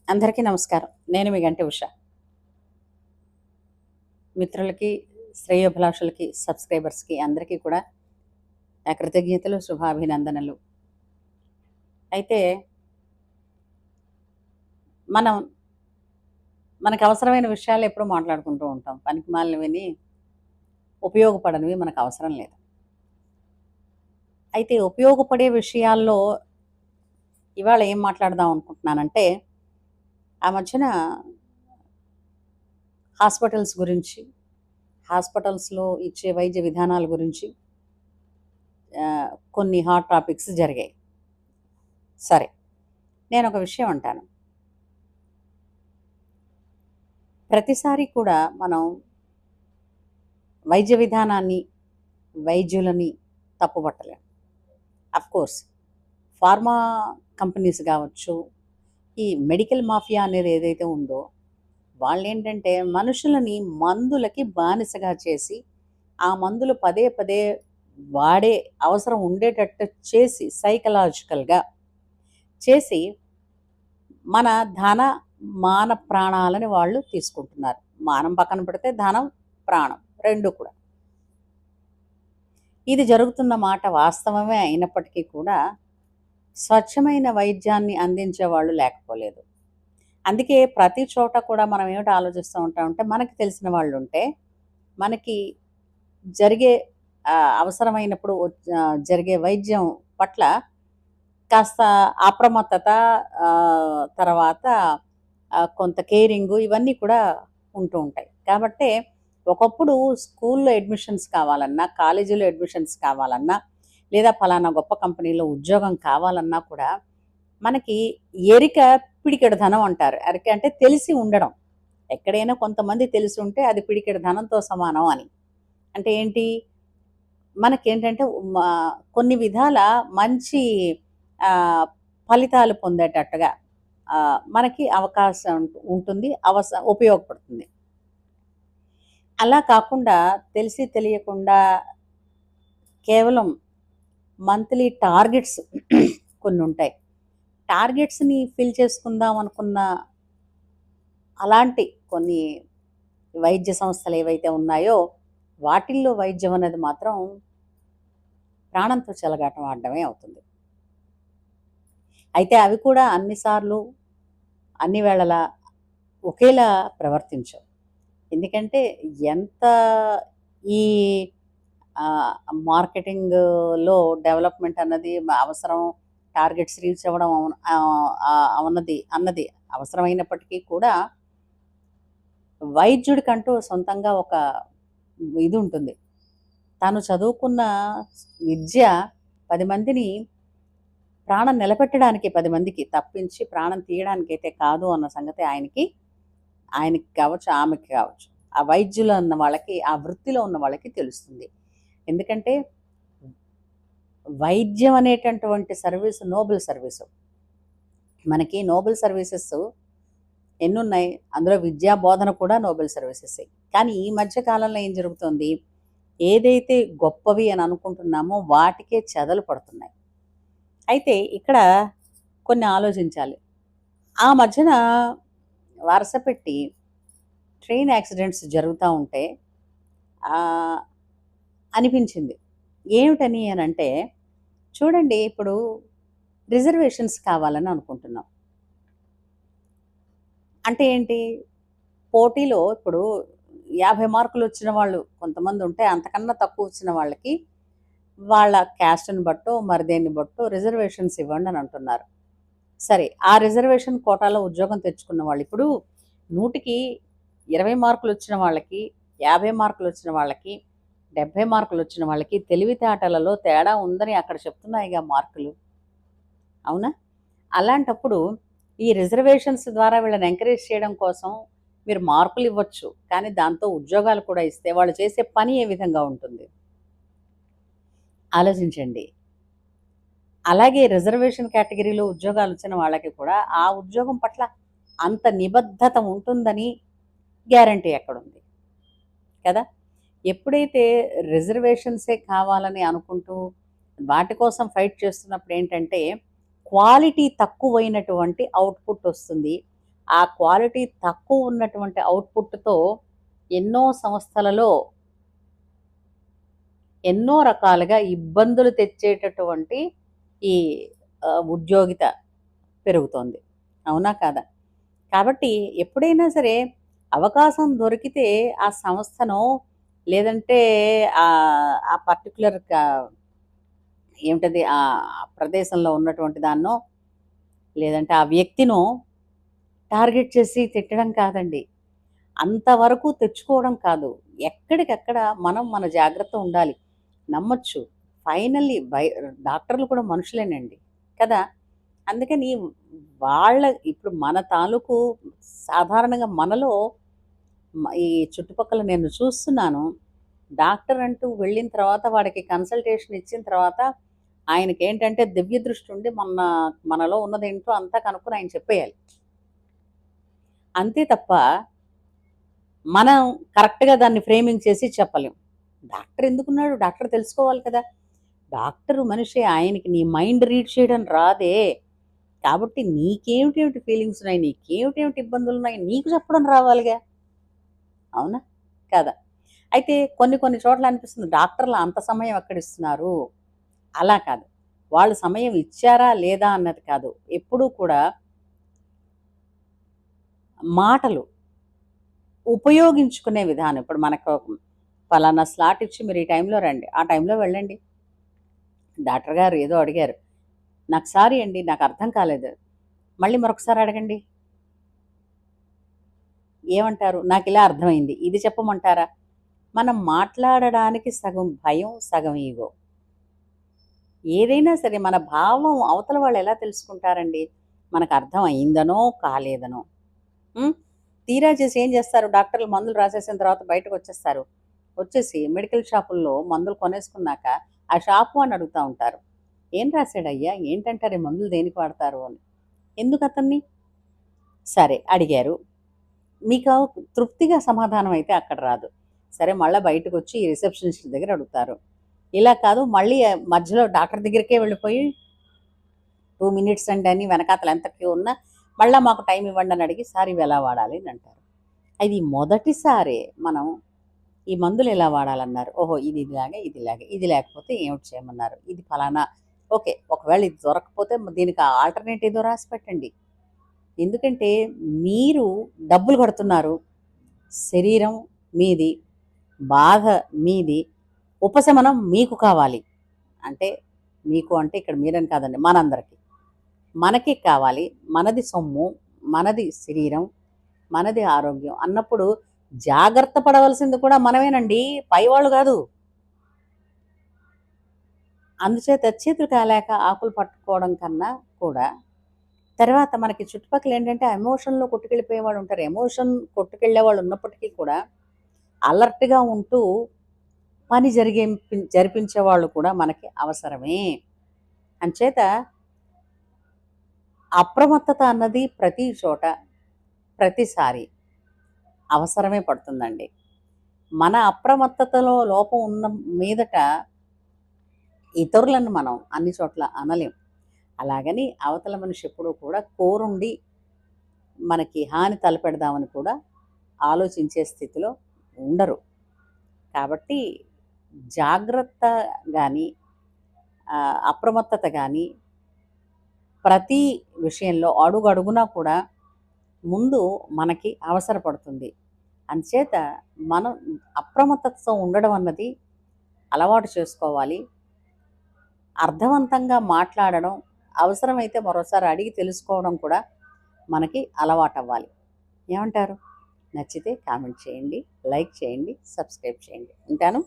అందరికీ నమస్కారం. నేను మీ గంటి ఉష. మిత్రులకి, శ్రేయోభిలాషులకి, సబ్స్క్రైబర్స్‌కి అందరికీ కూడా నా కృతజ్ఞతలు, శుభాభినందనలు. అయితే మనం మనకు అవసరమైన విషయాలు ఎప్పుడూ మాట్లాడుకుంటూ ఉంటాం. పనికిమాలినవిని, ఉపయోగపడనివి మనకు అవసరం లేదు. అయితే ఉపయోగపడే విషయాల్లో ఇవాళ ఏం మాట్లాడదాం అనుకుంటున్నానంటే, ఆ మధ్యన హాస్పిటల్స్ గురించి, హాస్పిటల్స్‌లో ఇచ్చే వైద్య విధానాల గురించి కొన్ని హాట్ టాపిక్స్ జరిగాయి. సరే. నేనొక విషయం అంటాను. ప్రతిసారి కూడా మనం వైద్య విధానాన్ని, వైద్యులని తప్పుపట్టలేం. అఫ్‌కోర్స్ ఫార్మా కంపెనీస్ గావచ్చు, ఈ మెడికల్ మాఫియా అనేది ఏదైతే ఉందో, వాళ్ళేంటంటే మనుషులని మందులకి బానిసగా చేసి, ఆ మందులు పదే పదే వాడే అవసరం ఉండేటట్టు చేసి సైకలాజికల్‌గా చేసి మన ధన, మాన ప్రాణాలని వాళ్ళు తీసుకుంటున్నారు. మానం పక్కన పెడితే ధనం, ప్రాణం 2 కూడా. ఇది జరుగుతున్న మాట వాస్తవమే అయినప్పటికీ కూడా, స్వచ్ఛమైన వైద్యాన్ని అందించేవాళ్ళు లేకపోలేదు. అందుకే ప్రతి చోట కూడా మనం ఏమిటి ఆలోచిస్తూ ఉంటామంటే, మనకి తెలిసిన వాళ్ళుంటే, మనకి జరిగే అవసరమైనప్పుడు జరిగే వైద్యం పట్ల కాస్త అప్రమత్తత, తర్వాత కొంత కేరింగు ఇవన్నీ కూడా ఉంటూ ఉంటాయి. కాబట్టే ఒకప్పుడు స్కూల్‌లో అడ్మిషన్స్ కావాలన్నా, కాలేజీలో అడ్మిషన్స్ కావాలన్నా, లేదా పలానా గొప్ప కంపెనీలో ఉద్యోగం కావాలన్నా కూడా మనకి ఎరిక పిడికెడు ధనం అంటారు. ఎరిక అంటే తెలిసి ఉండడం. ఎక్కడైనా కొంతమంది తెలిసుంటే అది పిడికెడు ధనంతో సమానం అని. అంటే ఏంటి? మనకేంటంటే కొన్ని విధాల మంచి ఆహ్, ఫలితాలు పొందేటట్టుగా మనకి అవకాశం ఉంటుంది. ఉపయోగపడుతుంది. అలా కాకుండా తెలిసి తెలియకుండా కేవలం మంత్లీ టార్గెట్స్ కొన్నుంటాయి. టార్గెట్స్‌ని ఫిల్ చేసుకుందాం అనుకున్న అలాంటి కొన్ని వైద్య సంస్థలు ఏవైతే ఉన్నాయో, వాటిల్లో వైద్యం అనేది మాత్రం ప్రాణంతో చెలగాటం ఆడడమే అవుతుంది. అయితే అవి కూడా అన్ని సార్లు, అన్ని వేళలా ఒకేలా ప్రవర్తించవు. ఎందుకంటే ఎంత ఈ మార్కెటింగ్‌లో డెవలప్‌మెంట్ అన్నది అవసరం, టార్గెట్స్ రీచ్ అవ్వడం అన్నది అవసరమైనప్పటికీ కూడా వైద్యుడికంటూ సొంతంగా ఒక ఇది ఉంటుంది. తాను చదువుకున్న విద్య 10 మందిని ప్రాణం నిలబెట్టడానికి 10 మందికి తప్పించి ప్రాణం తీయడానికైతే కాదు అన్న సంగతి ఆయనకి కావచ్చు, ఆమెకి కావచ్చు. ఆ వైద్యులు అన్న వాళ్ళకి, ఆ వృత్తిలో ఉన్న వాళ్ళకి తెలుస్తుంది. ఎందుకంటే వైద్యం అనేటటువంటి సర్వీస్ నోబెల్ సర్వీసు. మనకి నోబెల్ సర్వీసెస్ ఎన్నున్నాయి? అందులో విద్యా బోధన కూడా నోబెల్ సర్వీసెసే. కానీ ఈ మధ్య కాలంలో ఏం జరుగుతోంది? ఏదైతే గొప్పవి అని అనుకుంటున్నామో వాటికే చెదలు పడుతున్నాయి. అయితే ఇక్కడ కొన్ని ఆలోచించాలి. ఆ మధ్యన వరసపెట్టి ట్రైన్ యాక్సిడెంట్స్ జరుగుతా ఉంటే ఆహ్, అనిపించింది. ఏమిటని అనంటే, చూడండి ఇప్పుడు రిజర్వేషన్స్ కావాలని అనుకుంటున్నాం. అంటే ఏంటి? పోటీలో ఇప్పుడు 50 మార్కులొచ్చిన వాళ్ళు కొంతమందుంటే, అంతకన్నా తక్కువొచ్చిన వాళ్ళకి వాళ్ళ క్యాస్ట్‌ని బట్టో, మరి దేన్ని బట్టో రిజర్వేషన్స్ ఇవ్వండని అంటున్నారు. సరే, ఆ రిజర్వేషన్ కోటాలో ఉద్యోగం తెచ్చుకున్న వాళ్ళు ఇప్పుడు 100కి 20 మార్కులొచ్చిన వాళ్ళకి, 50 మార్కులొచ్చిన వాళ్ళకి, 70 మార్కులొచ్చిన వాళ్ళకి తెలివితేటలలో తేడా ఉందని అక్కడ చెప్తున్నాయిగా మార్కులు. అవునా? అలాంటప్పుడు ఈ రిజర్వేషన్స్ ద్వారా వీళ్ళని ఎంకరేజ్ చేయడం కోసం మీరు మార్కులివ్వచ్చు. కానీ దాంతో ఉద్యోగాలు కూడా ఇస్తే వాళ్ళు చేసే పని ఏ విధంగా ఉంటుంది? ఆలోచించండి. అలాగే రిజర్వేషన్ కేటగిరీలో ఉద్యోగాలొచ్చిన వాళ్ళకి కూడా ఆ ఉద్యోగం పట్ల అంత నిబద్ధత ఉంటుందని గ్యారంటీ ఎక్కడుంది? కదా! ఎప్పుడైతే రిజర్వేషన్సే కావాలని అనుకుంటూ వాటి కోసం ఫైట్ చేస్తున్నప్పుడు ఏంటంటే, క్వాలిటీ తక్కువైనటువంటి అవుట్‌పుట్ వస్తుంది. ఆ క్వాలిటీ తక్కువ ఉన్నటువంటి అవుట్‌పుట్‌తో ఎన్నో సంస్థలలో ఎన్నో రకాలుగా ఇబ్బందులు తెచ్చేటటువంటి ఈ ఉద్యోగిత పెరుగుతోంది. అవునా? కాదా? కాబట్టి ఎప్పుడైనా సరే అవకాశం దొరికితే ఆ సంస్థనో లేదంటే ఆ పర్టిక్యులర్ ఏమిటది ఆ ప్రదేశంలో ఉన్నటువంటి దాన్నో లేదంటే ఆ వ్యక్తినో టార్గెట్ చేసి తిట్టడం కాదండి. అంతవరకు తెచ్చుకోవడం కాదు. ఎక్కడికక్కడ మనం మన జాగ్రత్త ఉండాలి. నమ్మొచ్చు. ఫైనల్లీ డాక్టర్లు కూడా మనుషులేనండి. కదా! అందుకని వాళ్ళ ఇప్పుడు మన తాలూకు సాధారణంగా మనలో ఈ చుట్టుపక్కల నేను చూస్తున్నాను. డాక్టర్ అంటూ వెళ్ళిన తర్వాత వాడికి కన్సల్టేషన్ ఇచ్చిన తర్వాత ఆయనకేంటంటే దివ్య దృష్టి ఉండి మనలో ఉన్నదేంటో అంతా కనుక్కొని ఆయన చెప్పేయాలి. అంతే తప్ప మనం కరెక్ట్‌గా దాన్ని ఫ్రేమింగ్ చేసి చెప్పలేం. డాక్టర్ ఎందుకున్నాడు? డాక్టర్ తెలుసుకోవాలి కదా! డాక్టరు మనిషే. ఆయనకి నీ మైండ్ రీడ్ చేయడం రాదే. కాబట్టి నీకేమిటేమిటి ఫీలింగ్స్ ఉన్నాయి? నీకేమిటేమిటి ఇబ్బందులున్నాయి? నీకు చెప్పడం రావాలిగా. అవునా? కాదా? అయితే కొన్ని కొన్ని చోట్ల అనిపిస్తుంది డాక్టర్లు అంత సమయం ఎక్కడిస్తున్నారు? అలా కాదు. వాళ్ళు సమయం ఇచ్చారా? లేదా? అన్నది కాదు. ఎప్పుడూ కూడా మాటలు ఉపయోగించుకునే విధానం. ఇప్పుడు మనకు పలానా స్లాట్ ఇచ్చి మీరు ఈ టైంలో రండి. ఆ టైంలో వెళ్ళండి. డాక్టర్ గారు ఏదో అడిగారు. నాకు సారీ అండి. నాకు అర్థం కాలేదు. మళ్ళీ మరొకసారి అడగండి. ఏమంటారు? నాకిలా అర్థమైంది. ఇది చెప్పమంటారా? మనం మాట్లాడడానికి సగం భయం, సగం ఈగో. ఏదైనా సరే మన భావం అవతల వాళ్ళు ఎలా తెలుసుకుంటారండి? మనకు అర్థం అయిందనో, కాలేదనో. హ్మ్. తీరా చేసి ఏం చేస్తారు? డాక్టర్లు మందులు రాసేసిన తర్వాత బయటకొచ్చేస్తారు. వచ్చేసి మెడికల్ షాపుల్లో మందులు కొనేసుకున్నాక, ఆ షాపు వాడిని అడుగుతా ఉంటారు. "ఏం రాసాడయ్యా? ఏంటంటారు ఈ మందులు దేనికి వాడతారు?" అని. ఎందుకతన్ని? సరే అడిగారు. మీకు తృప్తిగా సమాధానం అయితే అక్కడ రాదు. సరే మళ్ళా బయటకొచ్చి ఈ రిసెప్షనిస్ట్ దగ్గర అడుగుతారు. ఇలా కాదు మళ్ళీ మధ్యలో డాక్టర్ దగ్గరికే వెళ్ళిపోయి 2 మినిట్స్ అండి అని వెనకాతల ఎంత క్యూ ఉన్నా మళ్ళా మాకు టైం ఇవ్వండి అని అడిగి సార్ ఇవి ఎలా వాడాలి అని అంటారు. అది మొదటిసారే మనం ఈ మందులు ఎలా వాడాలన్నారు. ఓహో! ఇది ఇలాగే, ఇది ఇలాగే. ఇది లేకపోతే ఏమిటి చేయమన్నారు. ఇది ఫలానా ఓకే. ఒకవేళ ఇది దొరకకపోతే దీనికి ఆల్టర్‌నేట్ ఏదో రాసి పెట్టండి. ఎందుకంటే మీరు డబ్బులు కడుతున్నారు. శరీరం మీది. బాధ మీది. ఉపశమనం మీకు కావాలి. అంటే మీకు అంటే ఇక్కడ మీరని కాదండి. మనందరికి. మనకి కావాలి. మనది సొమ్ము, మనది శరీరం, మనది ఆరోగ్యం అన్నప్పుడు జాగ్రత్త పడవలసింది కూడా మనమేనండి. పైవాళ్ళు గాదు. అందుచేత చేతులు కాలాక ఆకులు పట్టుకోవడం కన్నా కూడా తర్వాత మనకి చుట్టుపక్కలేంటంటే ఎమోషన్‌లో కొట్టుకెళ్ళిపోయేవాళ్ళు ఉంటారు. ఎమోషన్ కొట్టుకెళ్ళేవాళ్ళు ఉన్నప్పటికీ కూడా అలర్ట్‌గా ఉంటూ పని జరిపించేవాళ్ళు కూడా మనకి అవసరమే. అంచేత అప్రమత్తత అన్నది ప్రతి చోట, ప్రతిసారి అవసరమే పడుతుందండి. మన అప్రమత్తతలో లోపం ఉన్న మీదట ఇతరులను మనం అన్ని చోట్ల అనలేం. అలాగని అవతల మనిషి ఎప్పుడూ కూడా కోరుండి మనకి హాని తలపెడదామని కూడా ఆలోచించే స్థితిలో ఉండరు. కాబట్టి జాగ్రత్త గాని, అప్రమత్తత గాని ప్రతి విషయంలో అడుగడుగునా కూడా ముందు మనకి అవసరపడుతుంది. అందుచేత మనం అప్రమత్తతతో ఉండడం అన్నది అలవాటు చేసుకోవాలి. అర్థవంతంగా మాట్లాడడం, అవసరమైతే మరోసారి అడిగి తెలుసుకోవడం కూడా మనకి అలవాటవ్వాలి. ఏమంటారు? నచ్చితే కామెంట్ చేయండి, లైక్ చేయండి, సబ్స్క్రైబ్ చేయండి. ఉంటాను.